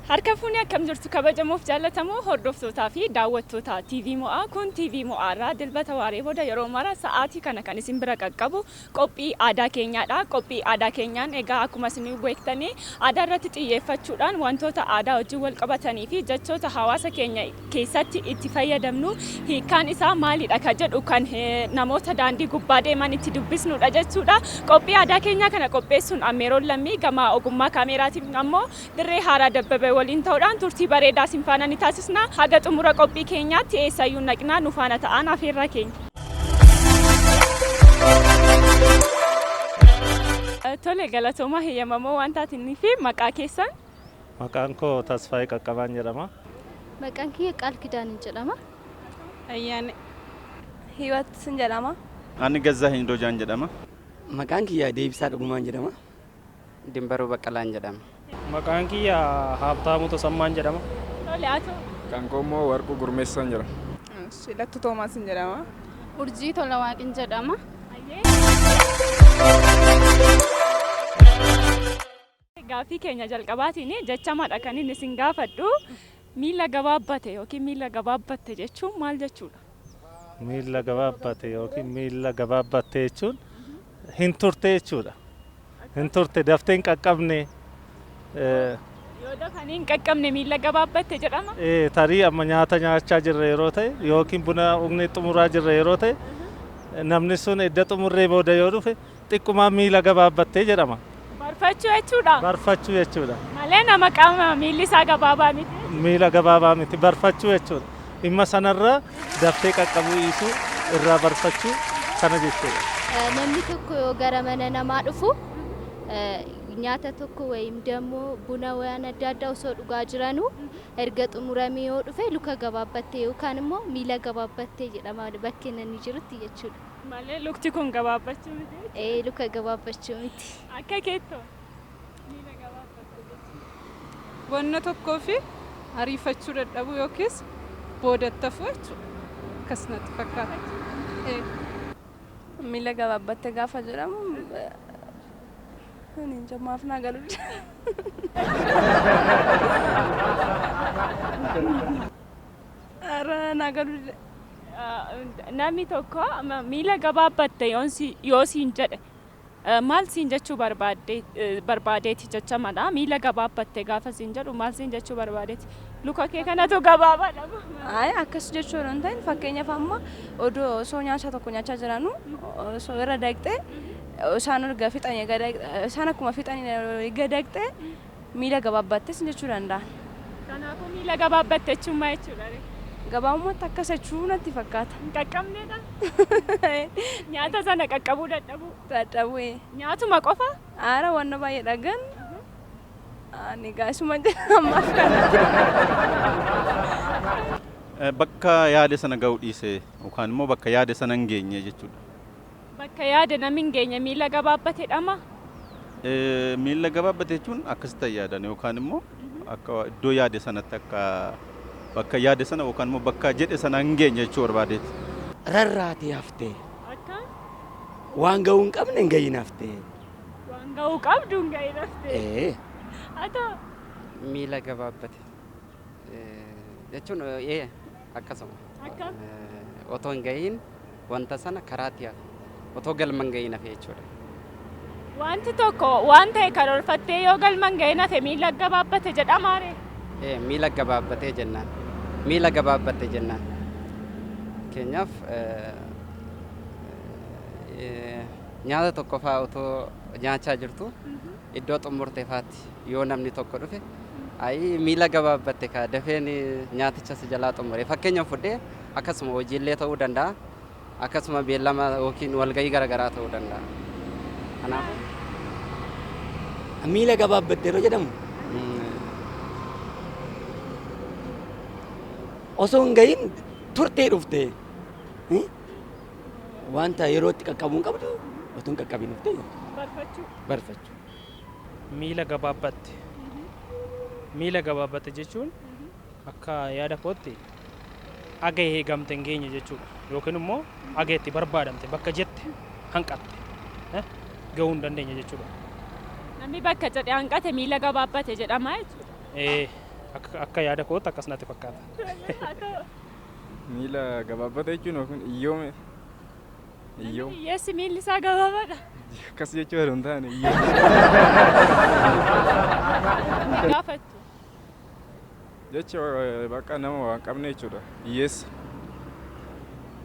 Harka fuuni akkam jirtu kabajamuuf jaallatamoo hordoftootaa fi daawwattoota TV mo'aa kun TV mo'aa irraa dilbata waaree booda yeroo mara sa'aatii kana kan isin bira qaqqabu qophii aadaa keenyaadha. Qophii aadaa keenyaan egaa akkuma isin beektanii aadaa irratti xiyyeeffachuudhaan wantoota aadaa wajjin wal qabatanii fi jechoota hawaasa keenya keessatti itti fayyadamnu hiikaan isaa maalidha ka jedhu kan namoota daandii gubbaa deeman itti dubbisnudha jechuudha. Qophii aadaa keenyaa kana qopheessuun ammeeroon lammii gama ogummaa kaameraatiin ammoo dirree haaraa dabbabee waliin ta'uudhaan turtii bareedaa isin faana ni taasisna. Haga xumura qophii keenyaatti eessayyuu naqnaa nu faana ta'an afeerraa keenya. Tole galatooma heeyyamamoo waan taatanii fi maqaa keessan? Maqaan koo Tasfaayee Qaqqabaan jedhama. Maqaan kiyya Qaal Kidaanii jedhama. Ayyaane Hiiwat sin jedhama. Ani Gazzaa Hindojaan jedhama. Maqaan kiyya Deebisaa Dhugumaan jedhama. Dimbaruu Baqqalaan jedhama. Maqaan kiyya Haabtaamuu Tasammaan jedhama. Tole atu. Kan koommoo Warquu Gurmeessaan jedhama. Shilattu Toomaas jedhama. Urjii Tolawaaqin jedhama. Gaaffii keenya jalqabaatiin jechamadha kan inni isin gaafadhu. Miila gabaabbate yookiin miila gabaabbatte jechuun maal jechuudha? Miila gabaabbate yookiin miila gabaabbatte jechuun hin turte jechuudha. Hin turte daftee hin qaqqabne. Yoo dafanii hin qaqqabne miila gabaabbatte jedhama? Tarii amma nyaata nyaachaa jirra yeroo ta'e yookiin buna dhugnee xumuraa jirra yeroo ta'e namni sun edda xumurree booda yoo dhufe xiqquma miila gabaabbattee jedhama. Barfachuu jechuudha? Barfachuu jechuudha. Malee nama qaama miilli isaa gabaabaa miti? Miila gabaabaa miti barfachuu jechuudha. Dhimma sanarra daftee qaqqabuu dhiisuu irraa barfachuu kana jechuudha. Namni tokko yoo gara mana namaa dhufu nyaata tokko wayim dammoo buna waan adda addaa osoo dhugaa jiranu erga xumuramee yoo dhufe luka gabaabbattee yookaan immoo miila gabaabbattee jedhama bakka inni jirutti jechuudha. Malee lukti kun gabaabbachuu miti? Luka gabaabbachuu miti. Akka keettoo miila gabaabbattee jechuudha. Wanna tokkoo fi ariifachuu dadhabuu yookiis boodattafuu jechuudha. Akkasumatti fakkaata. Miila gabaabbatte gaafa jedhamu ani jamaaf naa galuu ara naa galuu namni tokko miila gabaabbatte yoo siin jedhe maal siin jechuu barbaadeeti jechamadha. Miila gabaabbatte gaafa siin jedhu maal siin jechuu barbaadeeti? Luka kee kanatu gabaabaadha. Ay akkas jechuudha hin ta'in fakkeenyaaf amma osoo nyaata tokko nyaachaa jiranu osoo irra daqxee isaan erga fixanii isaan akkuma fixanii gadaqxee miila gabaabbatte sin jechuu danda'a. Kanaafuu miila gabaabbatte jechuun maal jechuudha? Gabaabumatti akkas jechuu natti fakkaata. Hin qaqqabneedha? Nyaata sana qaqqabuu dadhabuu? Dadhabuu. Nyaatuma qofa? Aara wanna baay'ee dhagan. Ani gaasuma ammaaf kanatti. Bakka yaade sana ga'uu dhiise yookaan immoo bakka yaade sana hin geenye jechuudha. Bakka yaade namni hin geenye miila gabaabbateedhama? Miila gabaabbate jechuun akkasitti yaadan yookaan immoo akka iddoo yaade sanatti akka bakka yaade sana yookaan immoo bakka jedhe sana hin geenye jechuu barbaadeeti. Rarraatee haftee. Akka? Waan ga'uu hin qabne hin gahin haftee. Waan ga'uu qabdu hin gahin haftee? Ata? Miila gabaabbate jechuun akkasuma. Akka? Otoo hin gahin wanta sana karaatti hafe. Otoo galma hin gahin hafe jechuudha. Wanti tokko waan ta'e karoorfattee yoo galma hin gahin hafe miila gabaabbate jedhamaare? Miila gabaabbatee jennaan. Miila gabaabbatte jennaan. Keenyaaf nyaata tokko fa'aa otoo nyaachaa jirtu iddoo xumurteefaatti yoo namni tokko dhufe ayi miila gabaabbatte ka dafeen nyaaticha si jalaa xumure. Fakkeenyaaf fudhee akkasuma hojiillee ta'uu danda'a. Akkasuma beellama yookiin walgahii garaagaraa ta'uu danda'a. Kanaafuu miila gabaabbatte yeroo jedhamu osoo hin gahin turtee dhufte wanta yerootti qaqqabuu hin qabdu otoo hin qaqqabin dhufte barfachuu. Miila gabaabbatte. Miila gabaabbatte jechuun akka yaada kootti agee eegamte hin geenye jechuudha. Yookiin immoo ageetti barbaadamte bakka jette hanqatte gahuu hin dandeenye jechuudha. Namni bakka jedhe hanqate miila gabaabbate jedhama jechuudha. akka yaada kootti akkas natti fakkaata. Miila gabaabbata jechuun yookiin iyyoome. Iyyoo. Hiyyeessi miilli isaa gabaabaadha. Akkas jechuudha hin taane iyyoo. Gaafattu. Jecha bakka nama waan qabne jechuudha. Hiyyeessa.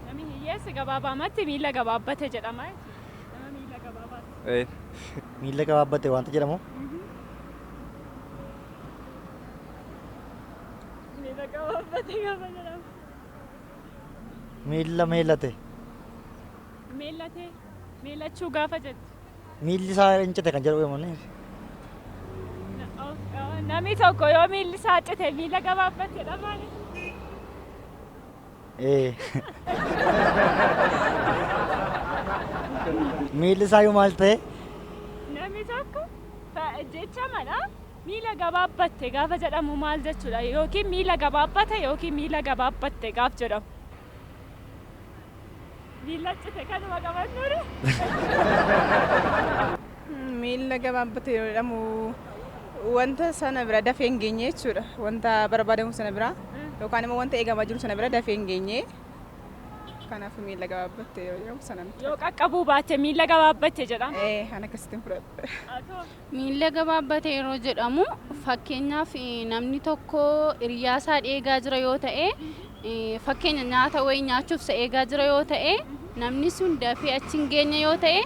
Namni hiyyeessi gabaabaamatti miila gabaabbate jedhama. Nama miila gabaabaate. Miila gabaabbate wanta jedhamu. Miila gabaabbate gaafa jedhamu. Miila meelate. Meelate. Meelachuu gaafa jettu. Miilli isaa incite kan jedhu yommuu Namni tokko yoo miilli isaa cite miila gabaabbate jedhama. Miilli isaa yoo maal ta'e? Namni tokko jecha mana miila gabaabbate gaafa jedhamu maal jechuudha? Yookiin miila gabaabbate yookiin miila gabaabbatte gaaf jedhamu. Miila cite kanuma qabannuuri. Miila gabaabbate yoo jedhamu wanta sana bira dafee hin geenye jechuudha. Wanta barbaadamu sana bira yookaan immoo wanta eegamaa jiru sana bira dafee hin geenye. Kanaaf miila gabaabbatte yoo jedhamu sanan. Yoo qaqqabuu baatte miila gabaabbatte jedhama. Ana akkasitti fudhadha. Miila gabaabbate yeroo jedhamu fakkeenyaaf namni tokko hiriyaasaa eegaa jira yoo ta'e fakkeenya nyaata wayii nyaachuuf isa eegaa jira yoo ta'e namni sun dafee achi hin geenye yoo ta'e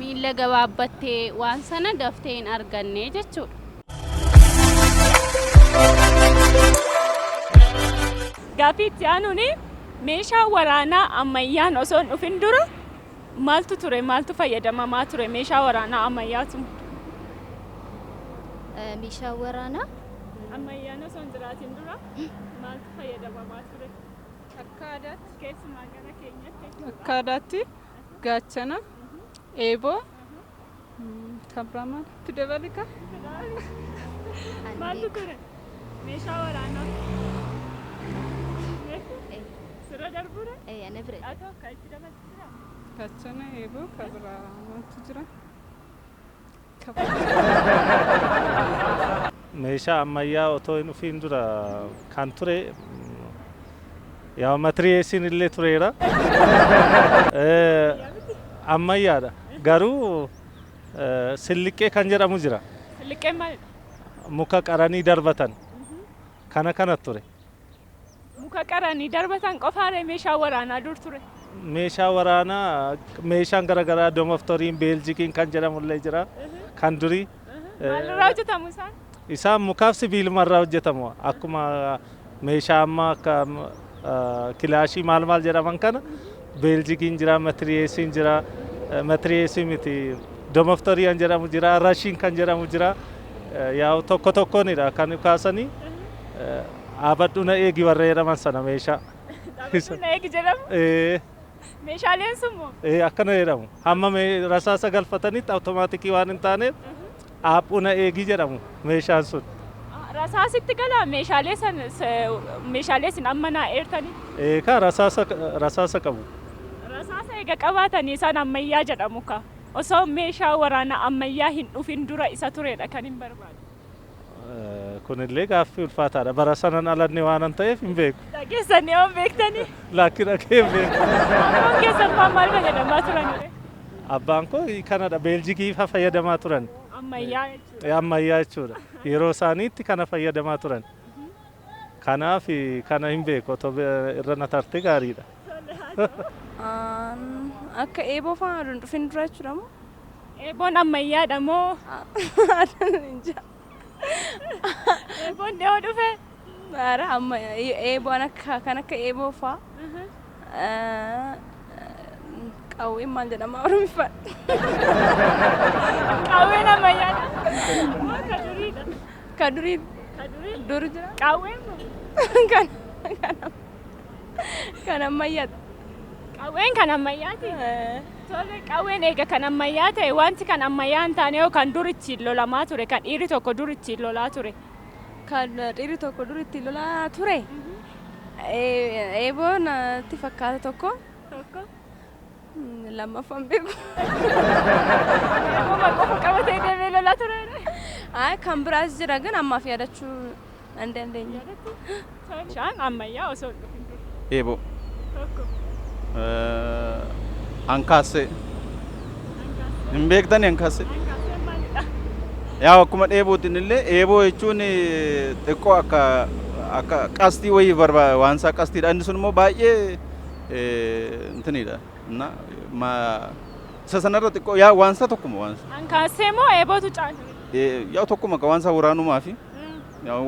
miila gabaabbattee waan sana daftee hin arganne jechuudha. Gaaffii itti aanuuni meeshaa waraanaa ammayyaan osoo hin dhufin dura maaltu ture? Maaltu fayyadamamaa ture meeshaa waraanaa ammayyaatu? Meeshaa waraanaa ammayyaan osoo hin jiraatin dura maaltu fayyadamamaa ture? Akka aadaatti keessumaa gara keenyatti. Akka aadaatti gaachana, eeboo, kabramaan itti dabalika. Maaltu ture? Meeshaa waraanaa. Sirra darbuudha? ana bira. Atoo akka itti dabalti jira? Gaachana, eeboo, kabramaatu jira. Meeshaa ammayyaa otoo hin dhufiin dura kan ture yaa matiriyeesiin illee tureera. Ammayyaadha. Garuu silliqqee kan jedhamu jira. Silliqqeen maalidha? Muka qaranii darbatan. Kana ture. Muka qaranii darbatan qofaaree meeshaa waraanaa dur ture. Meeshaa waraanaa meeshaan garaagaraa doomoftoriin beeljikiin kan jedhamullee jira. Kan durii. Maalirraa hojjetamu isaan? Isaan mukaaf sibiilumarraa hojjetamu. Akkuma meeshaa ammaa akka kilaashii maal jedhaman kana beeljikiin jira, matiriyeesiin jira, matiriyeesii miti doomoftorii kan jedhamu jira, rashiin kan jedhamu jira. Yaa tokkoonidha kan kaasanii abaddu na eegi warra jedhaman sana meeshaa. Abaddu na eegi jedhamu? Meeshaaleen sun moo? Akkana jedhamu. Hamma rasaasa galfatanitti awutomaatikii waan hin taaneef abaddu na eegi jedhamu meeshaan sun. Rasaasitti galaa meeshaalee sin amma naa eertanii? Ka rasaasa qabu. Rasaasa eega qabaatanii isaan ammayyaa jedhamu ka. Osoo meeshaa waraanaa ammayyaa hin dhufin dura isa turedha kan hin barbaadu. Kunillee gaaffii ulfaataadha. Bara sanan alanne waan ta'eef hin beeku. Dhageessanii yoo beektanii? Lakki dhagee hin beeku. Abboon keessan maal fayyadamaa turan? Abbaan koo kanadha. Beeljikii fayyadamaa turan. Ammayyaa jechuudha. Ammayyaa jechuudha. Yeroo isaaniitti kana fayyadamaa turan. Kanaaf kana hin beeku. Otoo irra na tarte gaariidha. Akka eeboo fa'aa dhufin dura jechuudha moo? Eeboon ammayyaadha moo? Eeboon dhiyoo dhufe? Eeboon kan akka eeboo fa'aa. Qawween maal jedhama Oromiffaan? Qawween ammayyaadha? Moo ka duriidha? Ka durii. Ka durii? Dur jira. Qawween moo? Kan ammayyaadha. Qawween kan ammayyaati? Tole qawween eega kan ammayyaa ta'e wanti kan ammayyaa hin taane yoo kan dur ittiin lolamaa ture kan dhiirri tokko dur ittiin lolaa ture. Kan dhiirri tokko dur ittiin lolaa ture? Eeboon natti fakkaata tokko. Tokko? Lammaffaan beeku. Eeboon qofa qabatee deemee lolaa ture? Kan biraas jira gan ammaaf yaadachuu Andeenye. Meeshaan ammayyaa osoo hin dhufin dura. Eeboo. Tokko. Ankaasee. Hin beektani ankaasee? Ankaasee maalidha? Yaa akkuma dheebuutiin illee eeboo jechuun xiqqoo akka qastii wayii barbaada waan isaa qastiidha. Inni sun immoo baay'ee intinidha. Isa sanarra xiqqoo yaa waan isaa tokkuma waan isaa. Ankaasee moo eebootu caala? Yaa tokkuma waan isaa waraanumaa fi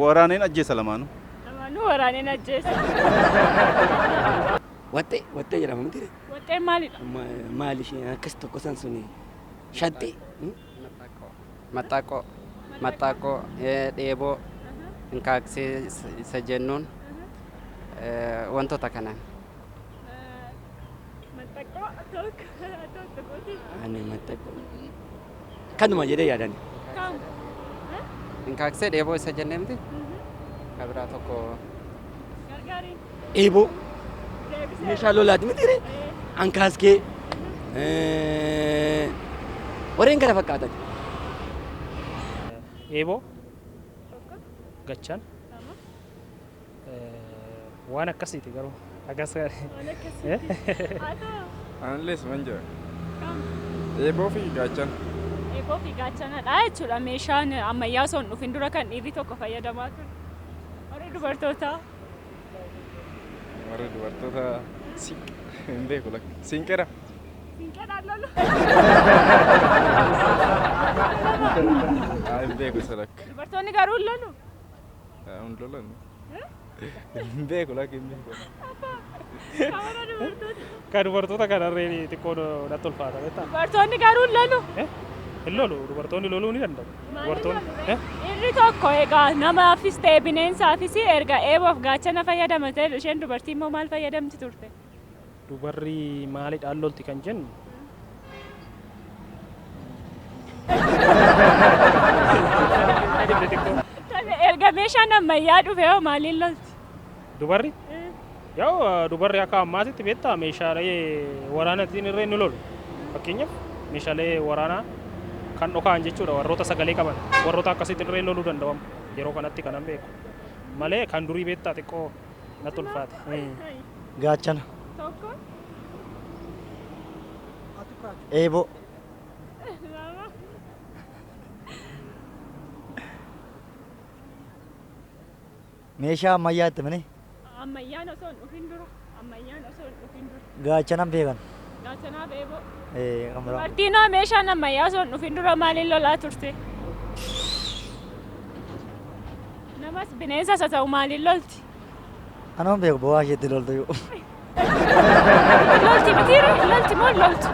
waraaneen ajjeesa lamaanuu. Lamaanuu waraaneen ajjeesa. Waxxee jedhama miti. Waxxeen maalidha? Maali ishee akkas tokko san suni shanxii. Maxxaaqoo dheeboo inkaaksee isa jennuun wantoota kanaan. Maxxaaqoo tokko. Ani maxxaaqoo. Kanuma jedhee yaadani. Kam? Inkaaksee dheeboo isa jennee miti? Kabiraa tokko. Gargaariin. Eeboo. Deebisee. Meeshaa lolaati miti. Ankaaskee. Warreen kana fakkaatan. Eeboo. Gachaan. Waan akkasiiti garuu. Akkas. Waan akkasii. Anallees manja. Kam? Eeboo fi gaachan. Eeboo fi gaachanadha jechuudha. Meeshaan ammayyaa osoo hin dhufin dura kan dhiirri tokko fayyadamaa ture. Warri dubartootaa. Warri dubartoota hin beeku lakka. Siinqeedha. Siinqeedhaan lolu. Hin beeku isa lakka. Dubartoonni garuu hin lolu. Hin lolan. Hin beeku lakka hin beeku. Kamara dubartoota. Kan dubartoota kanarree xiqqoo natti ulfaata beektaa? Dubartoonni garuu hin lolu. Hin lolu dubartoonni loluu ni danda'u. Dubartoonni. Dhiirri tokko egaa namaafis ta'e bineensaafis erga eeboof gaachana fayyadama ta'e isheen dubartii immoo maal fayyadamti turte? Dubarri maaliidhaan lolti kan jennu? Erga meeshaan ammayyaa dhufe hoo maaliin lolti? Dubarri? Yoo dubarri akka ammaatitti beektaa meeshaalee waraanaatiin irree ni lolu. Fakkeenyaaf meeshaalee waraanaa kan dhokaan jechuudha warroota sagalee qaban warroota akkasitti irree loluu danda'amu yeroo kanatti kanan beeku malee kan durii beektaa xiqqoo natti ulfaate. Gaachana. Tokko. Eeboo. Meeshaa ammayyaa itti mini. Ammayyaan osoo hin dhufin dura. Ammayyaan osoo hin dhufin dura. Gaachanan beekan. Gaachanaaf eeboo. Kan biraa. Dubartiin hoo meeshaan ammayyaa osoo hin dhufin dura maaliin lolaa turte? Namas bineensas haa ta'u maaliin lolti? Anoon beeku bo'aa isheetti loltu yoo. Lolti mitiire? Lolti moo loltu?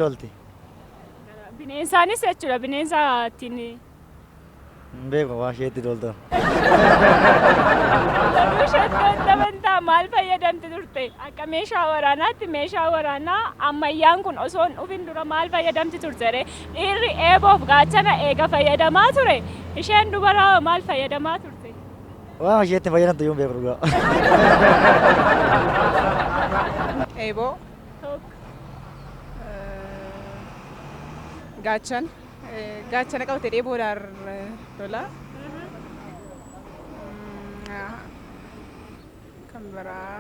Lolti. Bineensaanis jechuudha bineensa ittiin. Hin beeku bo'aa isheetti loltu. Loluu isheetti dabantaa maal fayyadamti turte? Akka meeshaa waraanaatti meeshaa waraanaa ammayyaan kun osoo hin dhufin dura maal fayyadamti turte? Dhiirri eeboof gaachana eega fayyadamaa ture. Isheen dubaraa maal fayyadamaa turte? Waan isheetti fayyadamtu yoo beeku dhugaa. Eeboo. Gaachan. Gaachana qabatee dheeboodhaan lola. Kan biraa.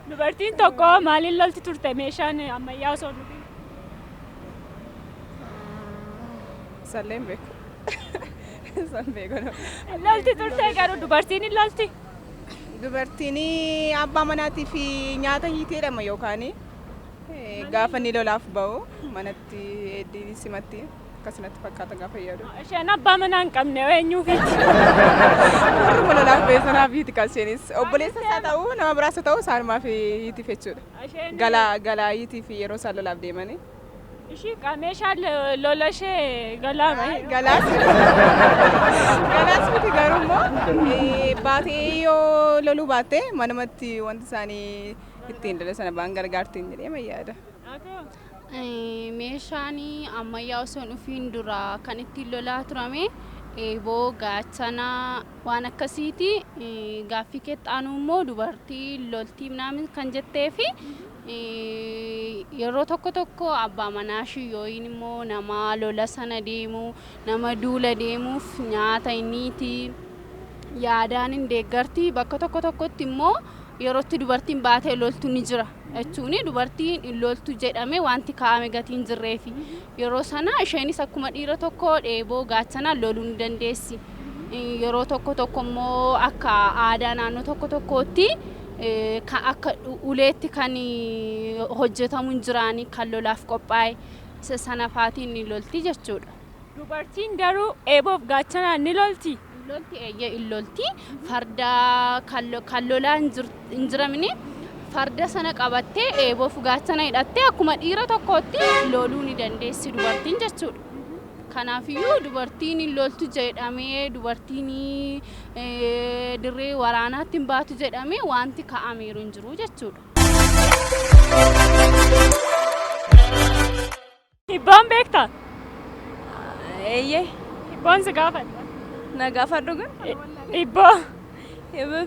Dubartiin tokko maaliin lolti turte meeshaan ammayyaa osoo hin dhufin? Salleen beeku. San beeku. Lolti turte garuu dubartiin hin lolti? Dubartiin abbaa manaatii fi nyaata hiiteedhama yookaan gaafa inni lolaaf ba'u manatti heddii simatti akkasumatti fakkaata gaafa yaadu. Isheen abbaa manaa hin qabne eenyuufiiti? Warruma lolaaf ba'e sanaaf hiiti kan isheenis obboleessa isaa ta'uu nama biraas ta'uu isaanumaaf hiitiif jechuudha. Galaa hiitiif yeroo isaan lolaaf deemanii. Ishii meeshaan lola ishee galaama. Galaas miti garuu immoo baatee yoo loluu baatte manumatti wanti isaanii ittiin lola sana ba'an gargaartiin jedhee yaada. Meeshaan ammayyaa osoo hin dhufiin dura kan ittiin lolaa turame eeboo gaachanaa waan akkasiiti. Gaaffii keexxaanuu immoo dubartii loltii naamin kan jettee fi yeroo tokko tokko abbaa manaa shiyyooyin immoo nama lola sana deemu nama duula deemuuf nyaata inniiti yaadaan hin deeggarti bakka tokko tokkotti immoo yerootti dubartiin baatee loltu ni jira jechuun dubartiin hin loltu jedhame wanti kaa'ame gatiin jirreefi yeroo sana isheenis akkuma dhiira tokko dheeboo gaachanaan loluu ni dandeessi yeroo tokko tokko immoo akka aadaa naannoo tokko tokkotti akka uleetti kan hojjetamu hin jiraani kan lolaaf qophaa'e sana faatiin ni lolti jechuudha. Dubartiin garuu eeboof gaachanaan ni lolti. Lolti eeyyee in lolti farda kan lolaa hin jiramne farda sana qabattee eeboof gaachana hidhattee akkuma dhiira tokkotti loluu ni dandeessi dubartiin jechuudha. Kanaafiyyuu dubartiin hin loltu jedhamee dubartiin dirree waraanaatti hin baatu jedhamee wanti kaa'ameeru hin jiru jechuudha. Hibbaan beektaa? Eeyyee. Hibbaan si gaafadha. Na gaafadhu gun? Hibboo. Hibboo.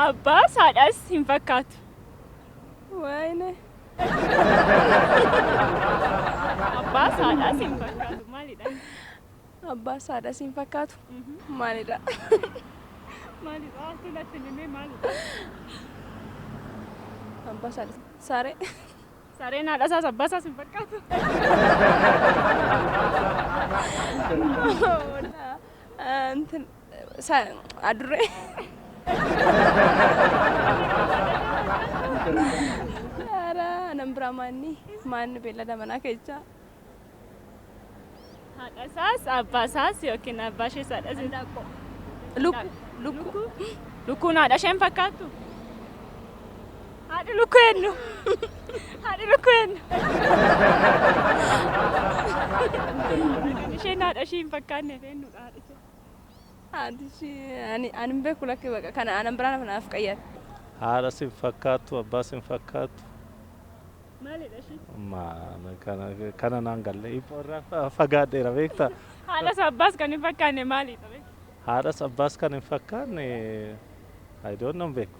Abbaas haadhaas hin fakkaatu. Waayne. Abbaas haadhaas hin fakkaatu maalidha? Abbaas haadhaas hin fakkaatu maalidha? Maalidha? Wanti natti himee maalidha? Abbaas haadhaas saree. Sareen haadhasaas abbaasaas hin fakkaatu. Adurree. Anan biraa maanni beellada manaa keessaa. Haadhasaas abbaasaas yookiin abbaa ishees haadhas hin Lukku. Lukkuun haadha ishee hin fakkaattu? Haadhi lukkuu eenyu? Haadhi lukkuu eenyu? Isheen haadha ishee hin fakkaanneef eenyudha haadhi ishee? Haadhi ishee ani hin beeku lakkee baqa kana anan biraa naaf qayyade. Haadhas hin fakkaattu abbaas hin fakkaattu. Maalidha ishee? Kana naan galle irraa fagaadheera beektaa? Haadhas abbaas kan hin fakkaanne maalidha beektaa? Haadhas abbaas kan hin fakkaanne I don't know beeku.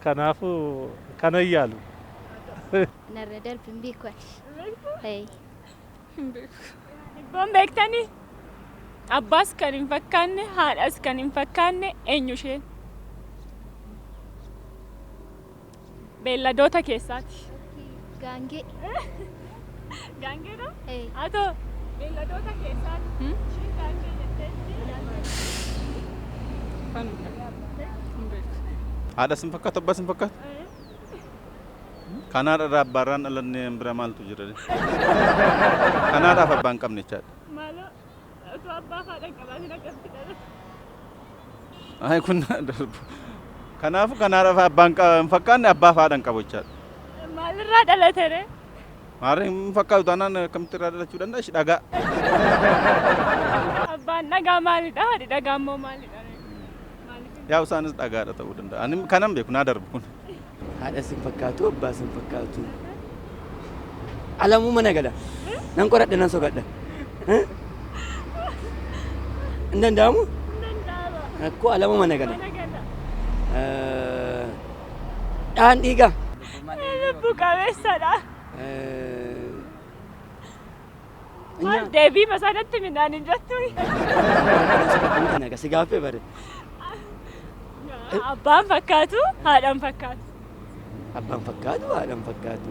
Kanaafuu kana yaalu. Narra darbi hin beeku ani. Hibboon beektanii? Abbaas kan hin fakkaanne haadhas kan hin fakkaanne eenyu isheen? Beelladoota keessaati. Gaangee. Gaangeedha? Atoo beelladoota keessaati. Isheen gaangee jettee haadhas hin fakkaatu abbaas hin fakkaatu. Kanaadhaaf abbaarraan dhalannee bira maaltu jira? Kanaadhaaf abbaa hin qabne jechaadha. Maaloo utuu abbaaf haadha hin qabaatin akkamitti dhala? Ay kun darbu. Kanaafuu kanaadhaaf abbaa hin fakkaanne abbaaf haadha hin qabu jechaadha. Maalirraa dhalate ree? Maarree hin fakkaatu taanaan akkamitti irraa dhalachuu danda'a? Ishi dhagaa. Abbaan dhagaa maalidha? Haadhi dhagaa immoo maalidha? Yaa isaanis dhagaadha ta'uu danda'a. Ani kanan beeku naa darbu kun. Haadhas hin fakkaatu abbaas hin fakkaatu. Alamuu mana gala. Nan qoradhe nan soqadha. Hin danda'amu? Akkoo alamuu mana gala. Dhaan dhiigaa. Lubbu qabeessadha. Maal deebii masaanatti midhaan hin jettu? Si gaaffee bare. Abbaan fakkaatu haadhaan fakkaatu. Abbaan fakkaatu haadhaan fakkaatu.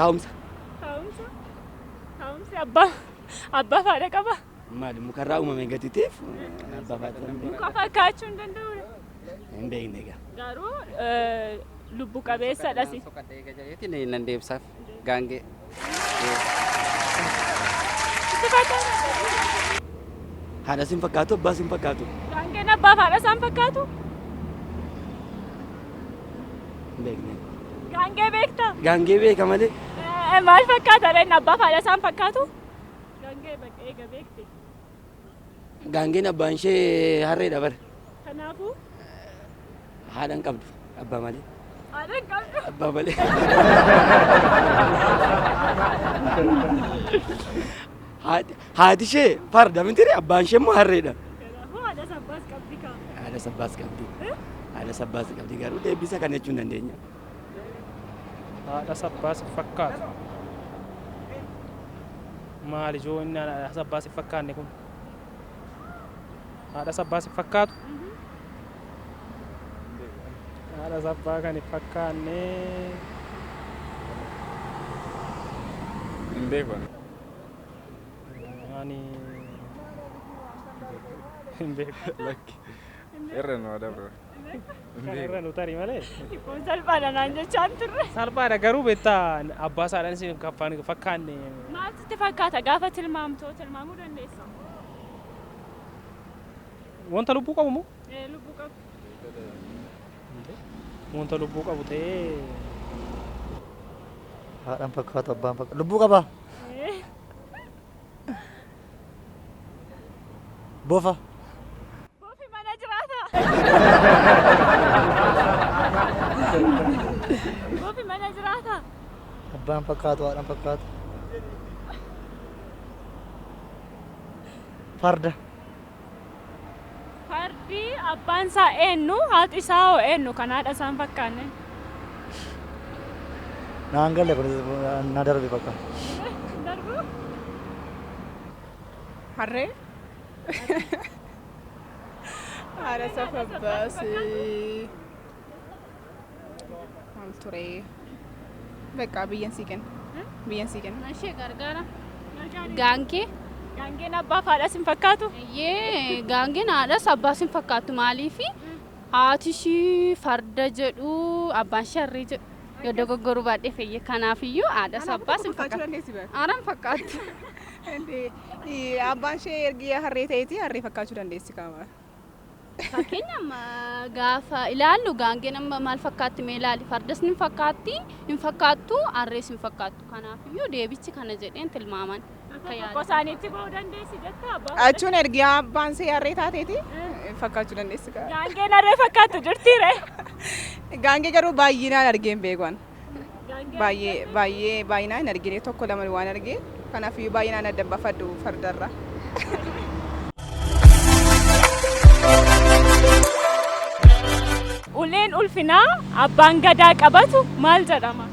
Taa'umsa. Taa'umsi abbaaf haadha qaba. Maali mukarraa uumame gatiteef abbaaf haadha. Muka fakkaachuu hin danda'u. Hin beekne egaa. Garuu lubbu qabeessadhas. Soqadhee gajareetiin nan deebisaaf gaangee. Haadhas hin fakkaatu abbaas hin fakkaatu. Gaangeen abbaaf haadha isaan fakkaatu? Hin beekne. Gaangee beektaa? Gaangee beeka malee. Maal fakkaata reen abbaaf haadha isaan fakkaatu? Gaangee eega beekte. Gaangeen abbaan ishee harreedha bare. Kanaafuu? Haadha hin qabdu abbaa malee. Haadha hin qabdu? Abbaa malee. Haati ishee farda miti abbaan ishee immoo harreedha. Kanaafuu haadhas abbaas qabdi kaa? Haadhas abbaas qabdi. Haadhas abbaas qabdi garuu deebisa kana jechuu hin dandeenya. Haadha sabbaa si fakkaatu. Maali joo inni haadha sabbaa si fakkaanne kun? Haadha sabbaa si fakkaatu? Haadha sabbaa kan hin fakkaanne. Hin beekan. Ani hin beeku. Lakki. Irra nu adabra. Irra nu tarii malee. Kun salphaadha naan jechaan turre. Salphaadha garuu beektaa abbaa isaadhaan isin fakkaanne. Maal sitti fakkaata gaafa tilmaamtoo tilmaamuu dandeessa? Wanta lubbuu qabu moo? Lubbuu qabu. Wanta lubbuu qabu ta'ee. Haadhaan fakkaatu abbaan fakkaatu. Lubbuu qabaa? Bofa. Bofi mana jiraata. Bofi mana jiraata. Abbaan fakkaatu haadhaan fakkaatu. Farda. Fardi abbaan isaa eenyu haati isaa hoo eenyu kan haadha isaan fakkaanne. Naan galle kun na darbe fakkaatu. Darbu. Harree. Haadha safabbaasi. Maal ture? Bakka biyyan sii kenna. Biyyan sii kenna. Ishee gargaara. Gaangee. Gaangeen abbaa fi haadhas hin fakkaatu? Iyyee gaangeen haadhas abbaas hin fakkaatu maaliifi haati ishii farda jedhu abbaan sharrii jedhu yoo dogoggoruu baadhee fayye kanaafiyyuu haadhas abbaas hin fakkaatu. Haadhaan fakkaatu. Abbaan ishee ergi harree ta'eeti harree fakkaachuu dandeessi kaama. Fakkeenya gaafa ilaallu gaangeen amma maal fakkaatti mee ilaali fardas ni fakkaatti hin fakkaattu harrees hin fakkaattu kanaafiyyuu deebichi kana jedheen tilmaaman. Tokko isaaniitti bahuu dandeessi jetta abbaa? Achuun ergi abbaan ishee harree taateeti fakkaachuu dandeessi kaama. Gaangeen harree fakkaattu jirtiire? Gaangee garuu baay'inaan argeen beekan. Baay'inaan hin argine tokko lama waan argee kanaafiyyuu baay'inaan adda baafadhu fardarra. Uleen ulfinaa abbaan gadaa qabatu maal jedhama?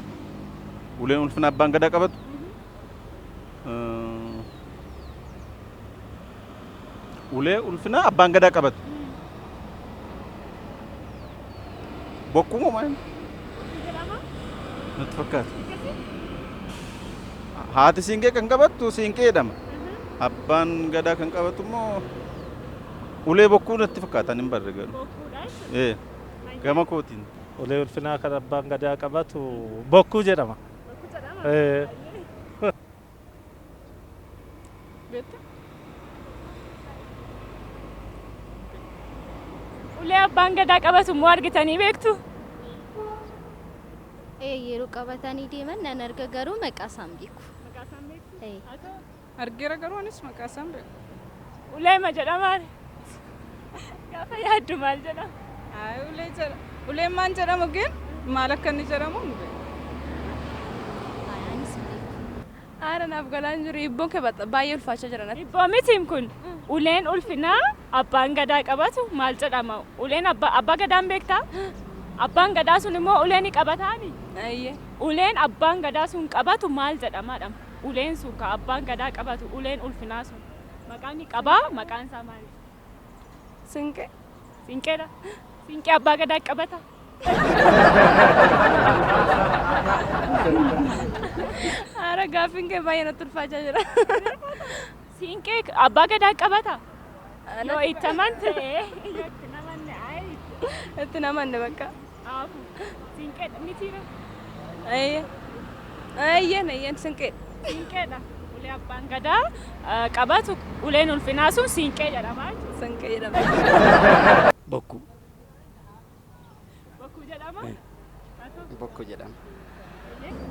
Uleen ulfinaa abbaan gadaa qabatu? Ulee ulfinaa abbaan gadaa qabatu? Bokkuu moo maal? Natti fakkaata. Haati siinqee kan qabattu siinqee jedhama. Abbaan gadaa kan qabatu immoo ulee bokkuu natti fakkaata hin barre garuu. Gama kootiin. Ulee ulfinaa kan abbaan gadaa qabatu bokkuu jedhama. Ulee abbaan gadaa qabatu moo argitanii beektu? Yeroo qabatanii deeman nan arga garuu maqaa isaan beeku. Argeera garuu anis maqaa isaan beeku. Ulee ma jedhamaan? Gaafa yaaddu maal jedhama? Ulee jedhama. Uleen maal jedhamu gin maal akka inni jedhamu hin beeku. Haadha naaf galaan jiru hibboon kee baay'ee ulfaachaa jira natti. Hibboo mitiin kun uleen ulfinaa abbaan gadaa qabatu maal jedhama? Uleen abbaa gadaan beektaa? Abbaan gadaa sun immoo ulee ni qabataani? Uleen abbaan gadaa sun qabatu maal jedhama? Uleen sun ka abbaan gadaa qabatu uleen ulfinaa sun maqaan ni qabaa maqaan isaa maali? Siinqee. Siinqeedha. Siinqee abbaa gadaa qabata. Haadha gaaffiin kee baay'ee natti ulfaachaa jira. Siinqee abbaa gadaa qabata? Yoo itti amante itti namanne ayi. Itti namanne bakka. Siinqee mitiira? Ayyeen siinqee. Siinqeedha. Ulee abbaan gadaa qabatu uleen ulfinaa sun siinqee jedhama. Siinqee jedhama. Bokkuu. Bokkuu jedhama? Bokkuu jedhama.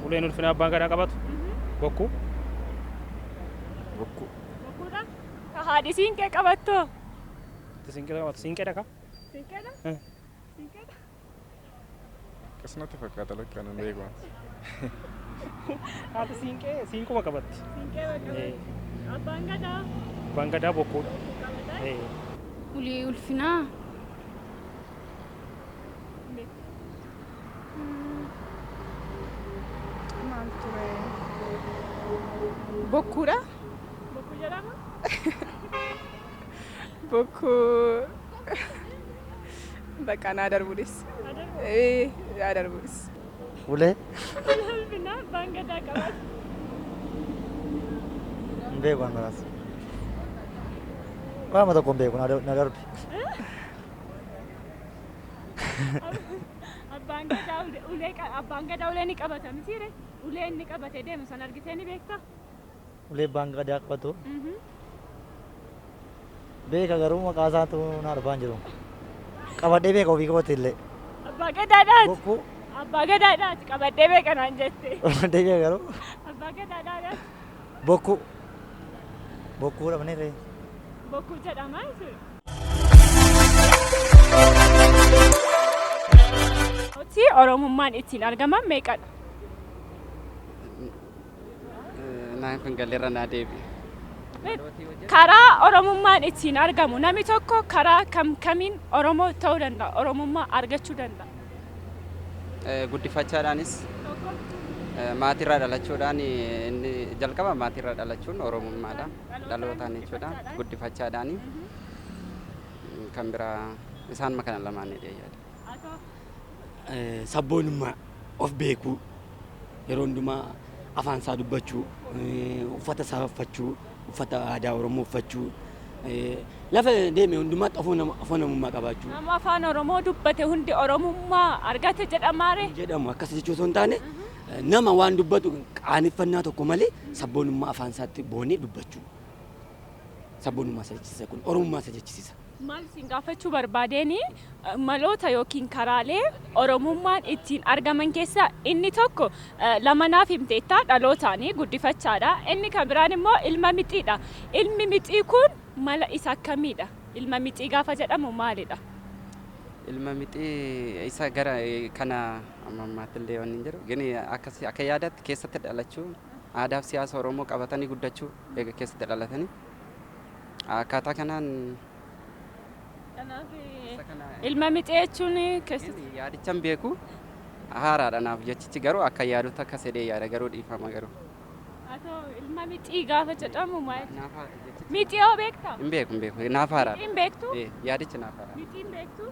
Uleen ulfinaa abbaan gadaa qabatu? Bokkuu? Bokkuu. Bokkuudha? Ka haadhi siinqee qabattoo? Siinqee qabatu siinqeedha ka? Siinqeedha? Siinqeedha? Akkasumatti fakkaata lakkaan hin beeku. Haati siinquma qabatti. Siinqee qabatti. Abbaan gadaa? Abbaan gadaa bokkuudha. Ulee ulfinaa. Bokkuudha. Bokkuu jedhama. Bokkuu. Bakka naa darbuudis. Naa darbuudis. Ulee. Bina baangadaa qabaatu. Hin beeku waan kanaas. Waama tokko hin beeku na darbi. Abbaan gadaa ulee ni qabata mitiire? Ulee inni qabatee deemu san argitee ni beektaa? Ulee abbaan gadaa qabatu. Beeka garuu maqaa isaatu na arfaan jiru. Qabadhee beeka ofii qabate illee. Abbaa gadaadhaati. Bokkuu. Abbaa gadaadhaati qabadhee beeka naan jette. Qabadhee beeka garuu. Abbaa gadaadhaati. Bokkuu. Bokkuu dhabnee ta'e. Bokkuu jedhama jechuudha. Oromummaan ittiin argaman meeqadha? Naan kun galleerra naa deebi. Karaa Oromummaan ittiin argamu namni tokko karaa kamiin Oromoo ta'uu danda'a? Oromummaa argachuu danda'a? Guddifachaadhaanis maatirraa dhalachuudhaan inni jalqaba maatirraa dhalachuun Oromummaadha. Dhalootaan jechuudha. Guddifachaadhaan kan biraa isaan makana lamaanii dheeyyaadha. Sabboonummaa of beekuu yeroo hundumaa afaan isaa dubbachuu uffata isaa uffachuu uffata aadaa Oromoo uffachuu lafa deeme hundumaatti afaan namummaa qabaachuu. Nama afaan Oromoo dubbate hundi Oromummaa argate jedhamaare? Jedhamu akkas jechuu osoo hin taane nama waan dubbatu qaaneffannaa tokko malee sabboonummaa afaan isaatti boonee dubbachuu. Sabboonummaa isa jechisiisa kun Oromummaa isa jechisiisa. Maal isin gaafachuu barbaadeni maloota yookiin karaalee Oromummaan ittiin argaman keessaa inni tokko lamanaaf himteetta dhalootaanii guddifachaadha. Inni kan biraan immoo ilma mixiidha. Ilmi mixii kun mala isa akkamiidha? Ilma mixii gaafa jedhamu maalidha? Ilma mixii isa gara kana ammaatti illee waan hin jiru. Gini akka yaadaatti keessatti dhalachuu aadaa fi siyaasa Oromoo qabatanii guddachuu keessatti dhalatanii akkaataa kanaan ilma mixii jechuun keessatti yaadichaan beeku haaraadha naaf jechichi garuu akka yaadutti akka sedee yaada garuu dhiifama garuu. Ilma mixii gaafa jedhamu maal? Mixii yoo beektaa? Hin beeku naaf haaraadha. Mixiin beektu? Yaadichi naaf haaraadha. Mixiin beektu?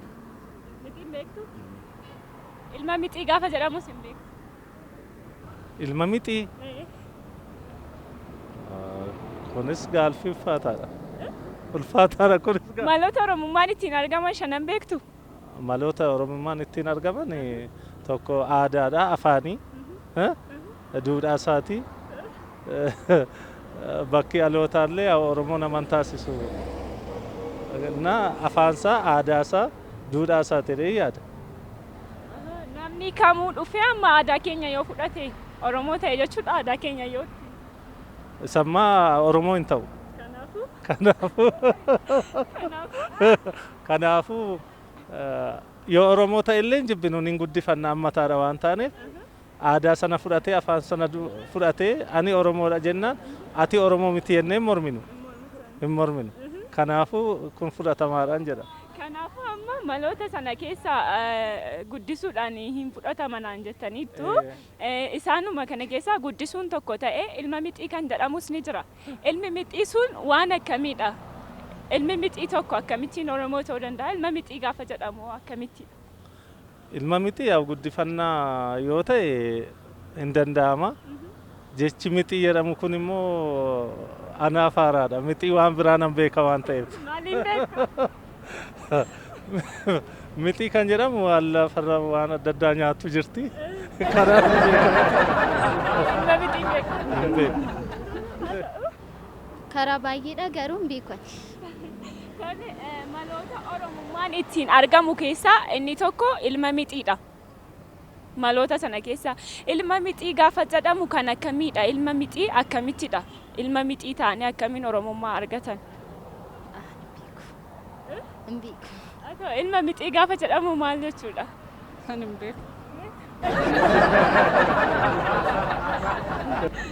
Mixiin beektu? Ilma mixii gaafa jedhamus hin beektu. Ilma mixii? Kunis gaaffii ulfaataadha. Ulfaataadha kunis. Maloota Oromummaan ittiin argaman shanan beektu? Maloota Oromummaan ittiin argaman tokko aadaadha, afaanii, duudhaa isaatii, bakki dhalootallee Oromoo naman taasisu. Afaansaa, aadaasaa, duudhaa isaati yaada. Namni kamuu dhufee amma aadaa keenya yoo fudhate Oromoo ta'e jechuudha aadaa keenya yoo. Isammaa Oromoo hin ta'u. Kanaafuu yoo Oromoo ta'e illee jibbinu hin guddifanna ammataadha waan taaneef aadaa sana fudhatee afaan sana fudhatee ani Oromoodha jennaan ati Oromoo miti jennee hin morminu. Kanaafuu kun fudhatamaadhaan jedha. Kanaafuu amma maloota sana keessa guddisuudhaan hin fudhatamanaan jettaniittu isaanuma kana keessa guddisuun tokko ta'ee ilma mixii kan jedhamus ni jira. Ilmi mixii sun waan akkamiidha? Ilmi mixii tokko akkamittiin Oromoo ta'uu danda'a? Ilma mixii gaafa jedhamu akkamitti? Ilma mixii yaa guddifannaa yoo ta'e hin danda'ama. Jechi mixii jedhamu kun immoo anaaf haaraadha. Mixii waan biraa nan beeka waan ta'eef. Maaliin beekta? Mixii kan jedhamu waan lafarra waan adda addaa nyaattu jirti. Karaa baay'eedha garuu hin beekan. Maloota Oromummaan ittiin argamu keessaa inni tokko ilma mixiidha. Maloota sana keessaa ilma mixii gaafa jedhamu kan akkamiidha? Ilma mixii akkamittidha? Ilma mixii taane akkamiin Oromummaa argatan? Hin beeku. Ilma mixii gaafa jedhamu maal jechuudha? Hin beeku.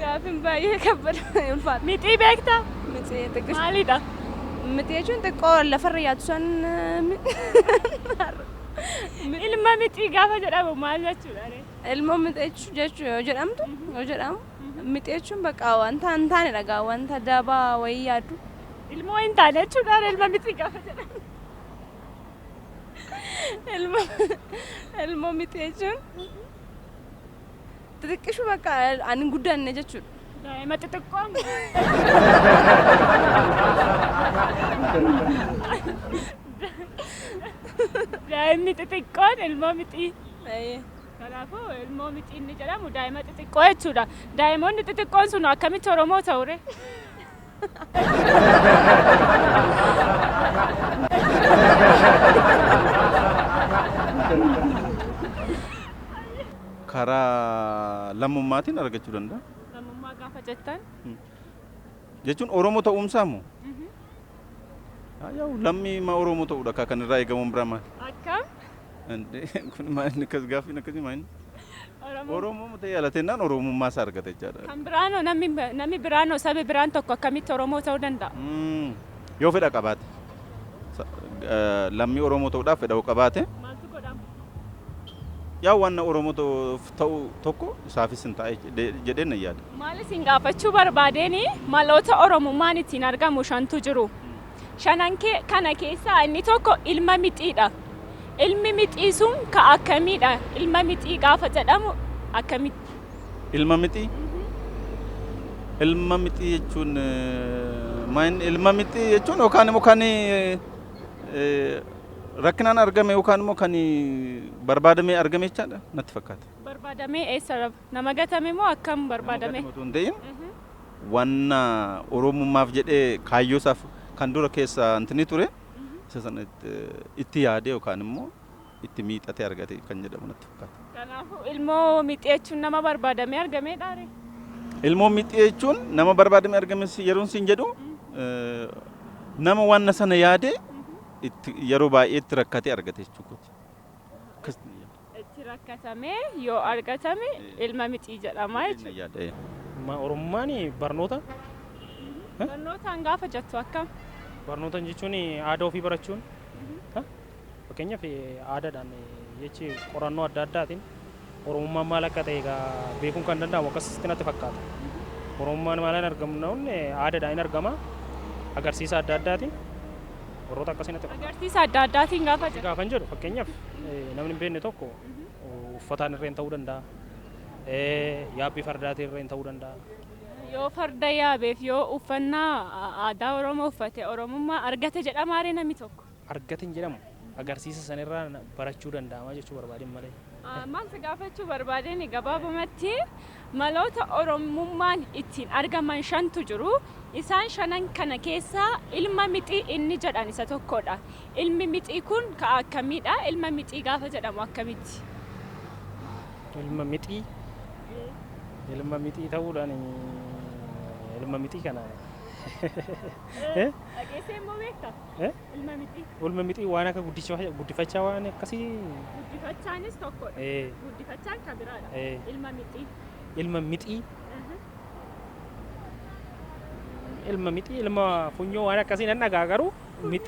Gaafin baay'ee kabbada ulfaata. Mixii beektaa? Mixii xiqqoo. Maalidha? Mixii jechuun xiqqoo lafarra yaatu san Ilma mixii gaafa jedhamu maal jechuudha? Ilmoo mixii jechuu yoo jedhamtu yoo jedhamu mixii jechuun bakka wanta hin taane dhagaa wanta dabaa wayii yaadu. Ilmoo hin taane jechuudha ilma mixii gaafa jedhamu. Ilmoo mixii jechuun xixiqqishu bakka ani guddanne jechuudha. Daa'ima xixiqqoon. Daa'imni xixiqqoon ilmoo mixii. Kanaafuu ilmoo mixii inni jedhamu daa'ima xixiqqoo jechuudha. Daa'imoonni xixiqqoon sun akkamitti Oromoo ta'u ree? Karaa lammummaatiin argachuu danda'a. Lammummaa gaafa jettan? Jechuun Oromoo ta'uumsaa moo? Yaa'u lammii ma Oromoo ta'uudha akka kan irraa eegamuun biraa maali? Akkam? Kun maal inni akkas gaaffiin akkasii maal? Oromoo ta'ee alatennaan Oromummaa isaa argata jechaadha. Kan biraanoo namni biraanoo sabi biraan tokko akkamitti Oromoo ta'uu danda'a? Yoo fedha qabaate lammii Oromoo ta'uudhaaf fedha qabaate Maaltu godhama? yaa waan Oromoo ta'u tokko isaafis hin taa'e jedheen na yaada. Maal isin gaafachuu barbaadeeni maloota Oromummaan ittiin argamu shantu jiru. Shanan kana keessaa inni tokko ilma mixiidha. Ilmi mixii sun ka akkamiidha? Ilma mixii gaafa jedhamu akkamitti? Ilma mixii? Ilma mixii jechuun ilma mixii jechuun yookaan immoo kan rakkinaan argame yookaan immoo kan barbaadamee argame jechaadha natti fakkaata. Barbaadamee eessa nama gatame moo akkam barbaadame? Wanna Oromummaaf jedhee kaayyoosaaf kan dura keessa antini ture isa sana itti yaadee yookaan immoo itti miixatee argate kan jedhamu natti fakkaata. Kanaafuu ilmoo mixii jechuun nama barbaadamee argamee dhaare? Ilmoo mixii jechuun nama barbaadamee argame yeroon siin jedhu nama wanna sana yaadee yeroo baay'ee itti rakkatee argate jechuudha. Itti rakkatamee yoo argatame ilma mixii jedhama jechuudha. Oromummaan barnoota? Barnootaan gaafa jettu akkam? Barnoota jechuun aadaa ofii barachuun fakkeenyaaf aadaadhaan jechi qorannoo adda addaatiin Oromummaan maal akka ta'e beekuun kan danda'amu akkasitti natti fakkaata. Oromummaan maal hin argamu aadaadhaan hin argama agarsiisa adda addaatiin warroota akkasii natti fakkaata. Agarsiisa adda addaatiin gaafa jedhu? Gaafa jedhu fakkeenyaaf namni hin beekne tokko uffataan irreen ta'uu danda'a. Yaabbii fardaatiin irreen ta'uu danda'a. Yoo farda yaabeef yoo uffannaa aadaa Oromoo uffate Oromummaa argate jedhamaaree namni tokko? Argate hin jedhamu. Agarsiisa sanirraa barachuu danda'ama jechuu barbaadeen malee. Maaltu gaafachuu barbaadeen gabaabumatti maloota Oromummaan ittiin argaman shantu jiru. Isaan shanan kana keessaa ilma mixii inni jedhan isa tokkodha. Ilmi mixii kun ka akkamiidha? Ilma mixii gaafa jedhamu akkamitti? Ilma mixii? Ilma mixii ta'uudhaan ilma mixii kana dhageessee immoo beekta? Ilma mixii? Ilma mixii waan akka guddifachaa waan akkasii. Guddifachaanis tokkodha. Guddifachaan kan biraadha. Ilma mixii. Ilma mixii? Ilma mixii ilma funyoo waan akkasii nan dhagaa garuu. Ilmi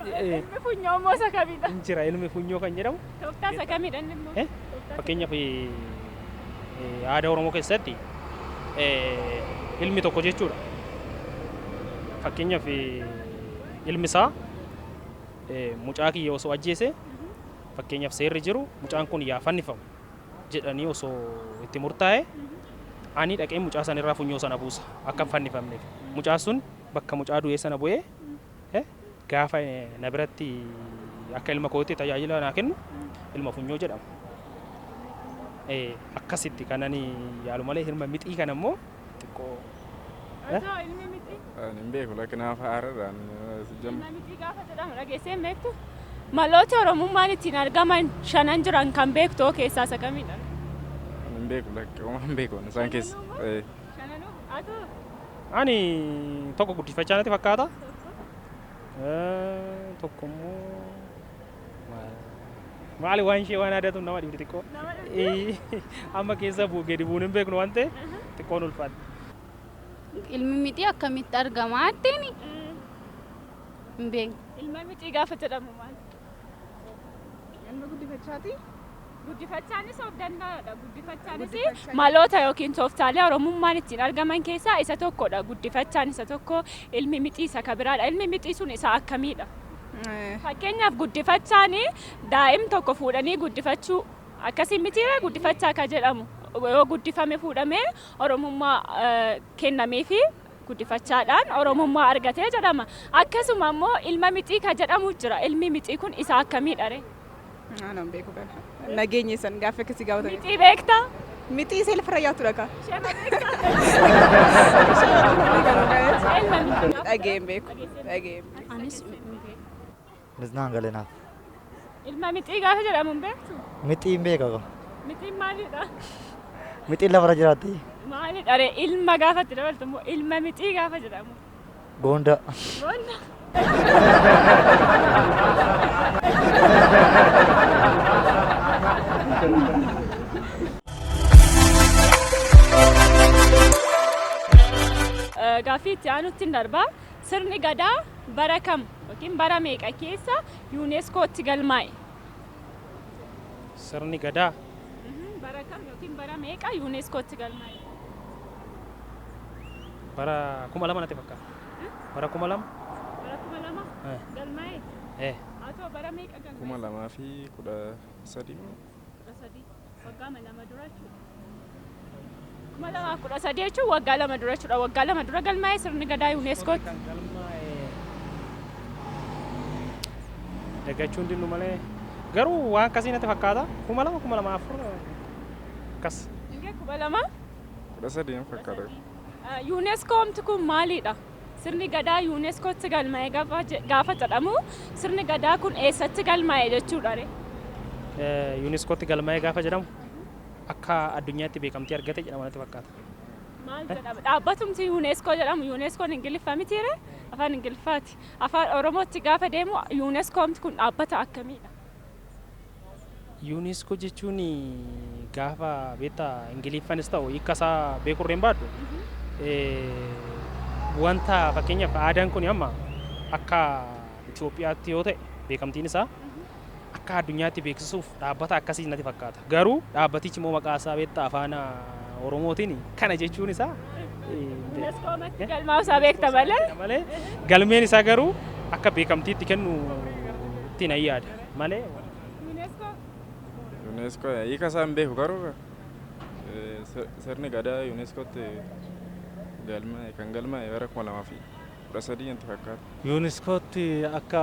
funyoo immoo isa kamidha? Jira ilmi funyoo kan jedhamu. Tooftaa isa kamidha inni immoo? Fakkeenyaaf aadaa Oromoo keessatti ilmi tokko jechuudha. Fakkeenyaaf ilmi isaa mucaa kiyya osoo ajjeese fakkeenyaaf seerri jiru mucaan kun yaa fannifamu jedhanii osoo itti murtaa'e ani dhaqee mucaa sanirraa funyoo sana buusa akka hin fannifamneef. Mucaan sun bakka mucaa du'ee sana bu'ee gaafa na biratti akka ilma kootti tajaajila naa kennu ilma funyoo jedhama. Akkasitti kanani yaalu malee ilma mixii kana immoo xiqqoo. Ilmi mixii? Hin beeku lakkinaaf haaraadhaan ilma mixii gaafa jedhamu dhageessee hin beektu? Maloota Oromummaan ittiin argaman shanan jiran kan beektu keessaa isa kamidha? Hin beeku lakkuma hin beeku isaan keessa. Shananuu? Atu? Ani tokko guddifachaa natti fakkaata. Tokko immoo maali waan ishee waan aadaatu nama dhibdi xiqqoo. Amma keessa gadi bu'uun hin beeknu waan ta'e xiqqoon ulfaata. Ilmi mixii akkamitti argama atteeni? Hin beeknu. Ilma mixii gaafa jedhamu maal? Ilma guddifachaati. Guddifachaanis of danda'aadha. Guddifachaanis maloota yookiin tooftaalee Oromummaan ittiin argaman keessaa isa tokkodha. Guddifachaan isa tokko, ilmi mixii isa kan biraadha. Ilmi mixii sun isa akkamiidha? Fakkeenyaaf guddifachaan daa'im tokko fuudhanii guddifachuu akkasii mitiiree guddifachaa kan jedhamu. Yoo guddifame fuudhamee Oromummaa kennamee fi guddifachaadhaan Oromummaa argatee jedhama. Akkasuma immoo ilma mixii kan jedhamu jira. Ilmi mixii kun isa akkamiidha ree? Aanaan beeku kana. Nageenye san gaafa akkasii gaafatan. Mixii beektaa? Mixii isa ilfa rayyaatu dhaka. Shema beektaa? Dhageen beeku. Dhageen beeku. Anis Nisnaan galeenaaf. Ilma mixii gaafa jedhamu hin beektu? Mixiin beeka qaba. Mixiin maalidha? Mixiin lafarra jiraatti. Maalidha ree? Ilma gaafa itti dabaltu immoo ilma mixii gaafa jedhamu. Goonda. Goonda. Gaaffii itti aanutti hin darbaa. Sirni gadaa bara kam yookiin bara meeqa keessa yuuneeskootti galmaa'e? Sirni gadaa Bara kam yookiin bara meeqa yuuneeskootti galmaa'e? bara 2000 natti fakkaata. Bara 2000? Bara 2000 galmaa'e? Atoo bara meeqa galmaa'e? 2013. 13 waggaa lama dura jechuudha. 2013 jechuun waggaa lama dura jechuudha. Waggaa lama dura galmaa'e sirni gadaa yuuneeskootti. Dagachuun dinnu malee garuu waan akkasii natti fakkaata. 2004 akkas. Ingee 2000? 13 fakkaata. Yuuneeskoomti kun maalidha? Sirni gadaa yuuneeskootti galmaa'e gaafa jedhamu sirni gadaa kun eessatti galmaa'e jechuudha ree? Yuuneeskootti galmaa'e gaafa jedhamu akka addunyaatti beekamtii argate jedhama natti fakkaata. Maal jedhama? Dhaabbatumti yuuneeskoo jedhamu yuuneeskoon Ingiliffaa mitiire? Afaan Ingiliffaati. Afaan Oromootti gaafa deemu yuuneeskoomti kun dhaabbata akkamiidha? Yuuneeskoo jechuun gaafa beektaa Ingiliffaanis ta'u hiikkasaa beekurreen baadhu wanta fakkeenyaaf aadaan kun amma akka Itoophiyaatti yoo ta'e beekamtiin isaa akka addunyaatti beeksisuuf dhaabbata akkasii natti fakkaata. Garuu dhaabbatichi immoo maqaa isaa beektaa afaan Oromootiin kana jechuun isaa yuuneeskoomatti galmaa'u isaa beekta malee galmeen isaa garuu akka beekamtiitti kennu ittiin ayyaada malee. UNESCO hiika isaa hin beeku garuu sirni gadaa UNESCOtti kan galmaa'e bara 2013 natti fakkaata. yuuniskootti akka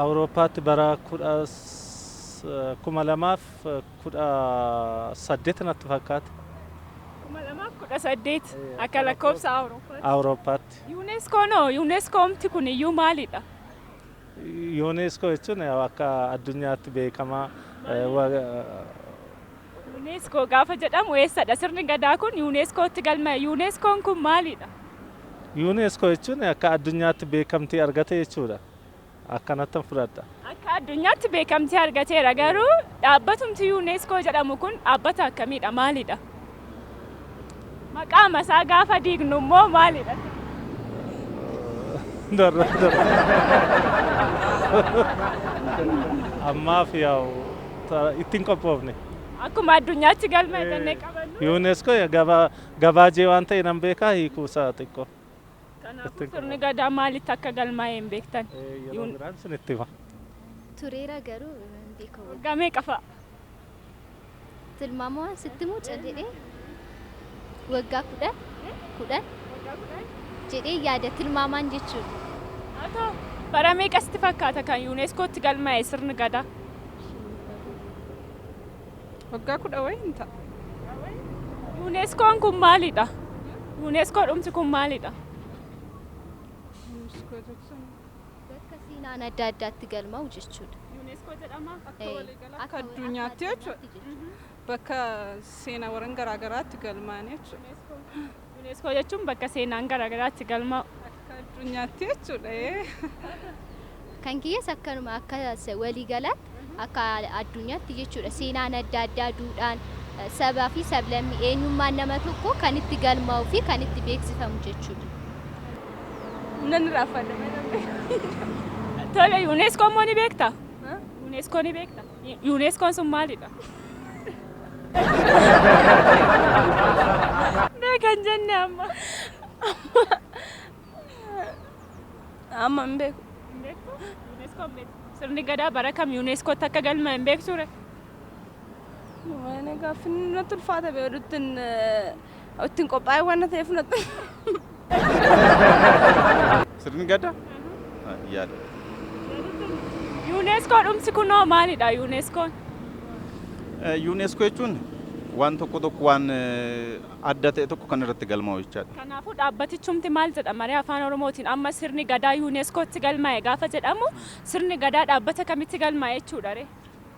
awurooppaatti bara 2018 natti fakkaata. 2018 akka lakkoofsa Awurooppaatti. Yuuneeskoomti kun iyyuu maalidha? Yuuneeskoo jechuun akka addunyaatti beekamaa Yuuneeskoo gaafa jedhamu eessadha? Sirni gadaa kun yuuneeskootti galmaa'e. Yuuneeskoon kun maalidha? yuuneeskoo jechuun akka addunyaatti beekamtii argate jechuudha. Akkanattan fudhadha. Akka addunyaatti beekamtii argateera garuu dhaabbatumti yuuneeskoo jedhamu kun dhaabbata akkamiidha? Maalidha? Maqaa masaa gaafa diignu immoo maalidha? Ammaaf yaa'u ittiin qophoofne. Akkuma addunyaatti galmaa'e jennee qabannu. Yuuneeskoo gabaajee waan ta'e nan beekaa hiikuu isaa xiqqoo. Kanaafuu sirni gadaa maalitti akka galmaa'e hin beektan? Yeroo biraan sun itti hima. Tureera garuu hin beekamu. Waggaa meeqa fa'a? Tilmaama waan sitti muu calledhee waggaa 10 jedhee yaada tilmaamaan jechuudha. Atoo bara meeqa sitti fakkaata kan yuuneeskootti galmaa'e sirni gadaa? Waggaa 10 wayii hin ta'a. Yuuneeskoon kun maalidha? Yuuneeskoo dhumti kun maalidha? Bakka seenaan adda addaatti galmaa'u jechuudha. Yuuneeskoo jedhama? Akka addunyaatti jechuudha. Bakka seenaawwan garaagaraatti galmaa'an jechuudha. Yuuneeskoo jechuun bakka seenaan garaagaraatti galmaa'u. Akka addunyaatti jechuudha. Kan kiyyaas akkanuma akka waliigalaatti akka addunyaatti jechuudha. Seenaan adda addaa duudhaan sabaa fi sablammii eenyummaan nama tokko kan itti galmaa'uu fi kan itti beeksifamu jechuudha. Nan raafadha. Tole yuuneeskoo immoo ni beektaa? Yuuneeskoo ni beektaa? Yuuneskoon sun maalidha? Beekan jenne amma. Amma hin beeku. Yuuneskoon beeku. Sirni gadaa bara kam yuuneskootti akka galma hin beekture? Waan gaaffin natti ulfaata beeduutiin ittiin qophaa'ee waan ta'eef natti. Sirni gadaa? Yaada. Yuuneskoon dhumsi kunoo maalidha yuuneskoon? Yuuneskoo jechuun waan tokko waan adda ta'e tokko kan irratti galmaa'u jechaadha. Kanaafuu dhaabbatichumti maal jedha maree afaan Oromootiin amma sirni gadaa yuuneskootti galmaa'e gaafa jedhamu sirni gadaa dhaabbata kamitti galmaa'e jechuudha ree?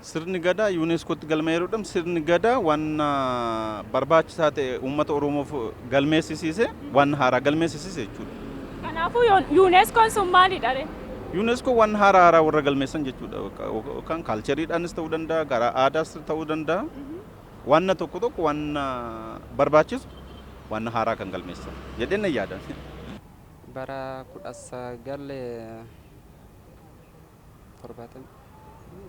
Sirni gadaa yuuneskootti galmaa'eerudha. Sirni gadaa waan barbaachisaa ta'e uummata Oromoof galmeessisiise waan haaraa galmeessisiise jechuudha. Kanaafuu yuuneskoon sun maalidha ree? Yuuneskoon waan haaraa warra galmeessan jechuudha. Kan kaalchariidhaanis ta'uu danda'a, gara aadaas ta'uu danda'a. Waan tokko waan barbaachisu waan haaraa kan galmeessan jedhee na yaada. Bara 1970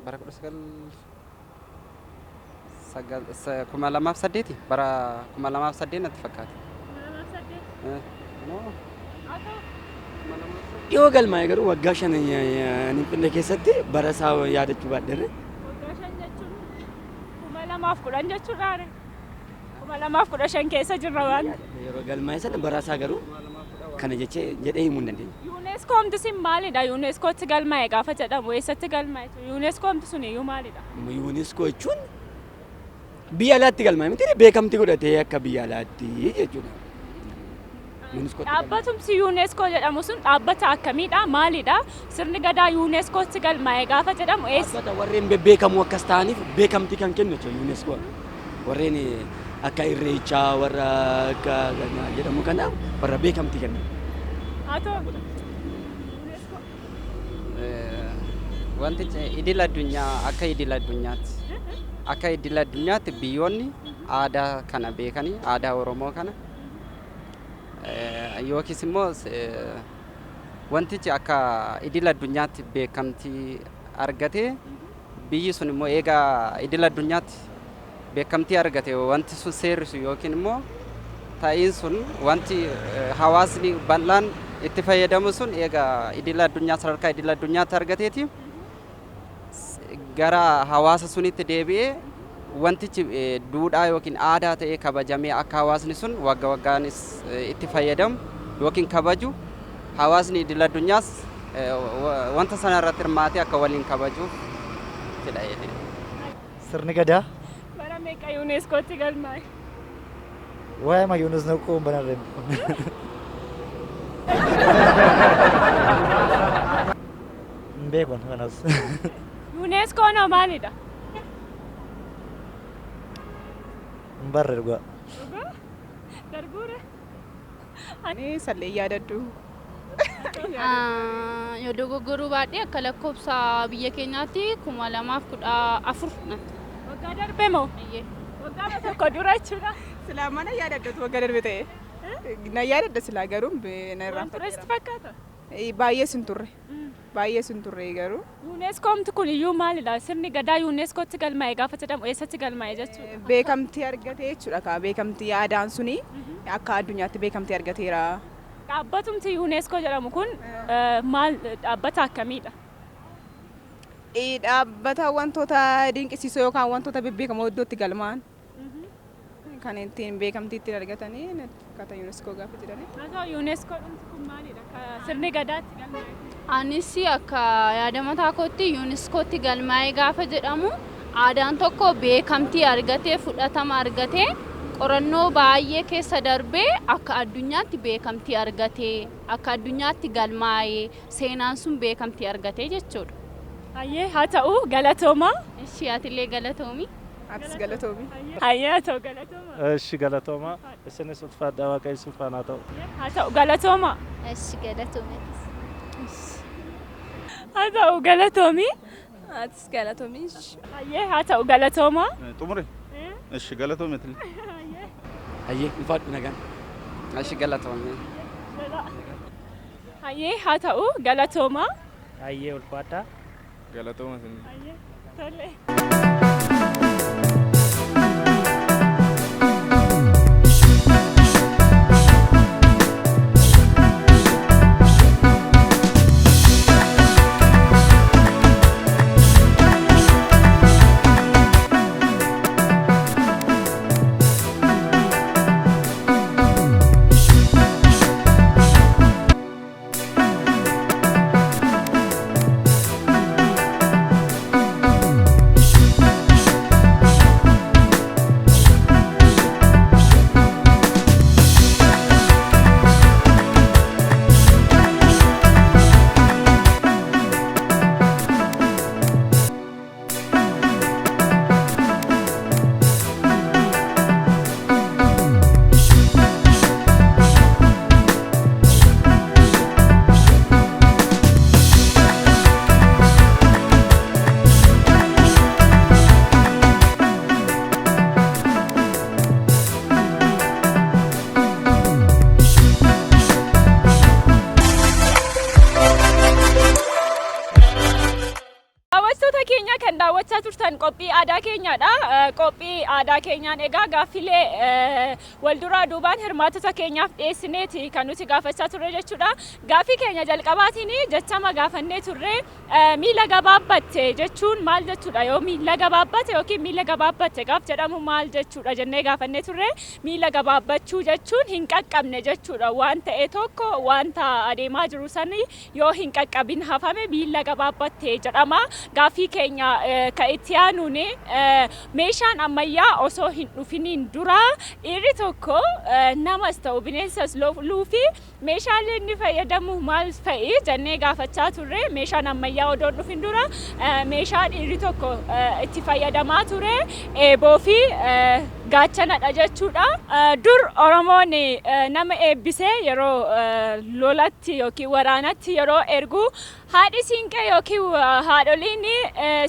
bara 2008 bara 2008 natti fakkaata. Dhiyoo galmaa'e garuu waggaa 5 Finfinnee keessatti bara isaa yaadachuu baadhee. Waggaa 5 jechuun 2010 jechuudha ree? 2015 keessa jirra waan. Yeroo galmaa'e sana bara isaa garuu kana jedhee himuu hin dandeenye. Yuuneskoomti sun maalidha? Yuuneskootti galmaa'e gaafa jedhamu eessatti galmaa'e? Yuuneskoomti sun iyyuu maalidha? Yuuneskoo jechuun biyya alaatti galmaa'e miti beekamtii godhatee akka biyya alaatti jechuudha. Dhaabbatumsi yuuneskoo jedhamu sun dhaabbata akkamiidha? Maalidha? Sirni gadaa yuuneskootti galmaa'e gaafa jedhamu eessa? Dhaabbata warreen beekamoo akkas ta'aniif beekamtii kan kennu jechuudha yuuneskoon. Warreen akka irreechaa warra akka jedhamu kanaaf warra beekamtii kennu. Haa ta'u. Wantichi idil addunyaa akka idil addunyaatti akka idil addunyaatti biyyoonni aadaa kana beekanii aadaa Oromoo kana yookiis immoo wantichi akka idil addunyaatti beekamtii argatee biyyi sun immoo eegaa idil addunyaatti beekamtii argate wanti sun seerrisu yookiin immoo taa'iin sun wanti hawaasni bal'aan itti fayyadamu sun eegaa idil addunyaa sadarkaa idil addunyaatti argateeti gara hawaasa sunitti deebi'ee wantichi duudhaa yookiin aadaa ta'ee kabajamee akka hawaasni sun waggaa waggaanis itti fayyadamu yookiin kabaju hawaasni idil addunyaas wanta sana irratti hirmaatee akka waliin kabajuuf jedha jedhee. Sirni gadaa Bara meeqa yuuneskootti galmaa'e? waa'ee ma yuuneskoon banarreen. Hin beekan kanas. Yuuneskoon maalidha? Hin barre dhugaa. Darguure? Ani sallee yaadadhu. Yoo dogoggoruu baadhee akka lakkoofsa biyya keenyaatti 2014 Waggaa darbe moo? Waggaa tokko dura jechuudha. Silaa mana yaadadhu waggaa darbe ta'e. Na yaadadha silaa garuu na irraa Tureesti fakkaata? baay'ee sun turre. Baay'ee sun turre garuu. Yuuneskoomti kun iyyuu maalidha? Sirni gadaa yuuneskootti galmaa'e gaafa jedhamu eessatti galmaa'e jechuudha? Beekamtii argatee jechuudha kaa beekamtii aadaan suni akka addunyaatti beekamtii argateera. Dhaabbatumti yuuneskoo jedhamu kun maal dhaabbata akkamiidha? Dhaabbata wantoota dinqisiisoo yookaan wantoota bebbeekamoo iddootti galmaan kan ittiin beekamtii ittiin argatanii akkata yuuneskoo gaafa jedhanii. Haa yuuneskoo dhumti kun maalidha? Sirni gadaatti galmaa'e. Anis akka yaada mataa kootti yuuneskootti galmaa'e gaafa jedhamu aadaan tokko beekamtii argatee fudhatama argatee qorannoo baay'ee keessa darbee akka addunyaatti beekamtii argatee akka addunyaatti galmaa'ee seenaan sun beekamtii argatee jechuudha. Hayyee haa ta'u galatoomaa. Ishii atillee galatoomi. Atis galatoomi. Hayyee haa ta'u galatoomaa. Eshi galatoomaa isinis ulfaadhaa waaqayyo isin faana ta'u. Haa ta'u galatoomaa. Eshi galatoomi. Haa ta'u galatoomi. Atis galatoomi. Hayyee haa ta'u galatoomaa. Xumure. Eshi galatoome tili. Hayyee ulfaadhu nagaan. Ashi galatoomee. Hayyee haa ta'u galatoomaa. Hayyee ulfaadhaa. Galatooma sin. Tole. Keenya kan daawwachaa turtan qophii aadaa keenyaadha. Qophii aadaa keenyaan egaa gaaffilee wal duraa duubaan hirmaattota keenyaaf dhiyeessineeti kan nuti gaafachaa turre jechuudha. Gaaffii keenya jalqabaatiin jechama gaafannee turre miila gabaabbatte jechuun maal jechuudha? Yoo miila gabaabbatte yookiin miila gabaabbatte gaaf jedhamu maal jechuudha jennee gaafannee turre miila gabaabbachuu jechuun hin qaqqabne jechuudha. Waan ta'e tokko wanta adeemaa jiru sanii yoo hin qaqqabin hafame miila gabaabbatte jedhama. Gaaffii keenya ka itti aanuun meeshaan ammayyaa osoo hin dhufiniin dura dhiirri tokko namas ta'u bineensas luufi meeshaalee inni fayyadamu maal fa'i jennee gaafachaa turre. Meeshaan ammayyaa odoo hin dhufin dura meeshaa dhiirri tokko itti fayyadamaa ture eeboo fi gaachanadha jechuudha. Dur Oromoon nama eebbisee yeroo lolatti yookiin waraanatti yeroo ergu haadhi siinqee yookiin haadholiin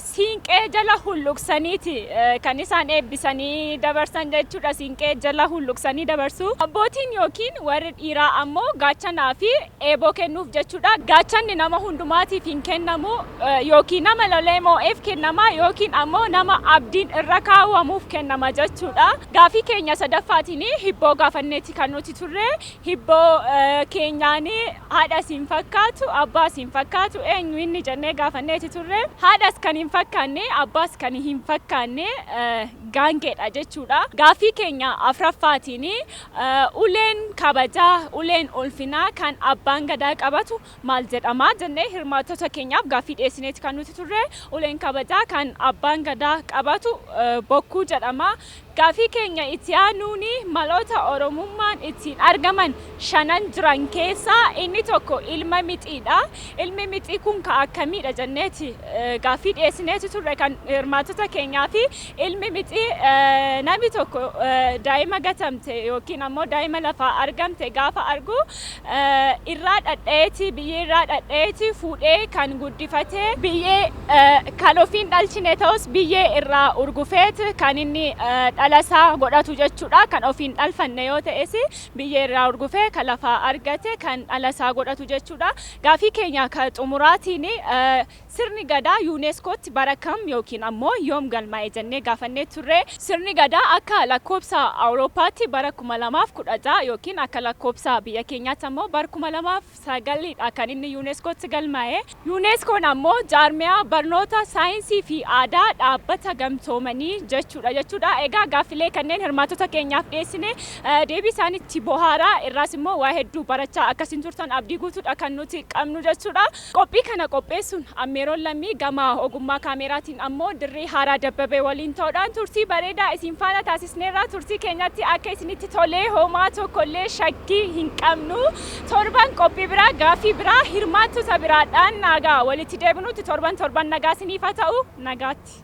siinqee jala hulluqsaniiti kan isaan eebbisanii dabarsan jechuudha. Siinqee jala hulluqsanii dabarsu. Abbootiin yookiin warri dhiiraa ammoo gaachanaa fi eeboo kennuuf jechuudha. Gaachanni nama hundumaatiif hin kennamu yookiin nama lolee moo'eef kennama yookiin ammoo nama abdiin irra kaawwamuuf kennama jechuudha. Gaaffii keenya sadaffaatiin hibboo gaafanneeti kan nuti turre. Hibboo keenyaan haadha siin fakkaatu abbaa siin fakkaatu eenyu inni jennee gaafanneeti turre. Haadhas kan hin fakkaanne abbaas kan hin fakkaanne gaangeedha jechuudha. Gaaffii keenya afuraffaatiin uleen kabajaa uleen ulfinaa kan abbaan gadaa qabatu maal jedhama jennee hirmaattota keenyaaf gaaffii dhiyeessineeti kan nuti turre. Uleen kabajaa kan abbaan gadaa qabatu bokkuu jedhama. Gaaffii keenya itti aanuun maloota Oromummaan ittiin argaman shanan jiran keessaa inni tokko ilma mixiidha. Ilmi mixii kun ka akkamiidha jenneeti gaaffii dhiyeessineeti turre kan hirmaattota keenyaa fi ilmi mixii namni tokko daa'ima gatamte yookiin ammoo daa'ima lafaa argamte gaafa argu irraa dhadhayeeti biyyee irraa dhadhayeeti fuudhee kan guddifatee biyyee kan ofiin dhalchine ta'us biyyee irraa urgufeet kan inni dhalasaa godhatu jechuudha. Kan ofiin dhalfanne yoo ta'es biyyee irraa urgufee kan lafaa argate kan dhalasaa godhatu jechuudha. Gaaffii keenya ka xumuraatiin sirni gadaa yuuneeskootti bara kam yookiin ammoo yoom galmaa'e jennee gaafannee turre. Sirni gadaa akka lakkoobsa Awurooppaatti bara 2016 yookiin akka lakkoobsa biyya keenyaatti ammoo bara 2009dha kan inni yuuneeskootti galmaa'e. Yuuneeskoon ammoo jaarmiyaa barnoota saayinsii fi aadaa dhaabbata gamtoomanii jechuudha. Egaa gaaffilee kanneen hirmaattota keenyaaf dhiyeessine deebii isaaniitti bohaaraa irraas immoo waa hedduu barachaa akkasiin turtan abdii guutuudha kan nuti qabnu jechuudha. Qophii kana qopheessuun ammeeroon lammii gama ogummaa kaameraatiin ammoo dirree haaraa dabbabee waliin ta'uudhaan turtii bareedaa isin faana taasisneerra. Turtii keenyatti akka isinitti tolee homaa tokkollee shakkii hin qabnu. Torban qophii biraa gaaffii biraa hirmaattota biraadhaan nagaa walitti deebinutti torban nagaa isiniif haa ta'u nagaatti.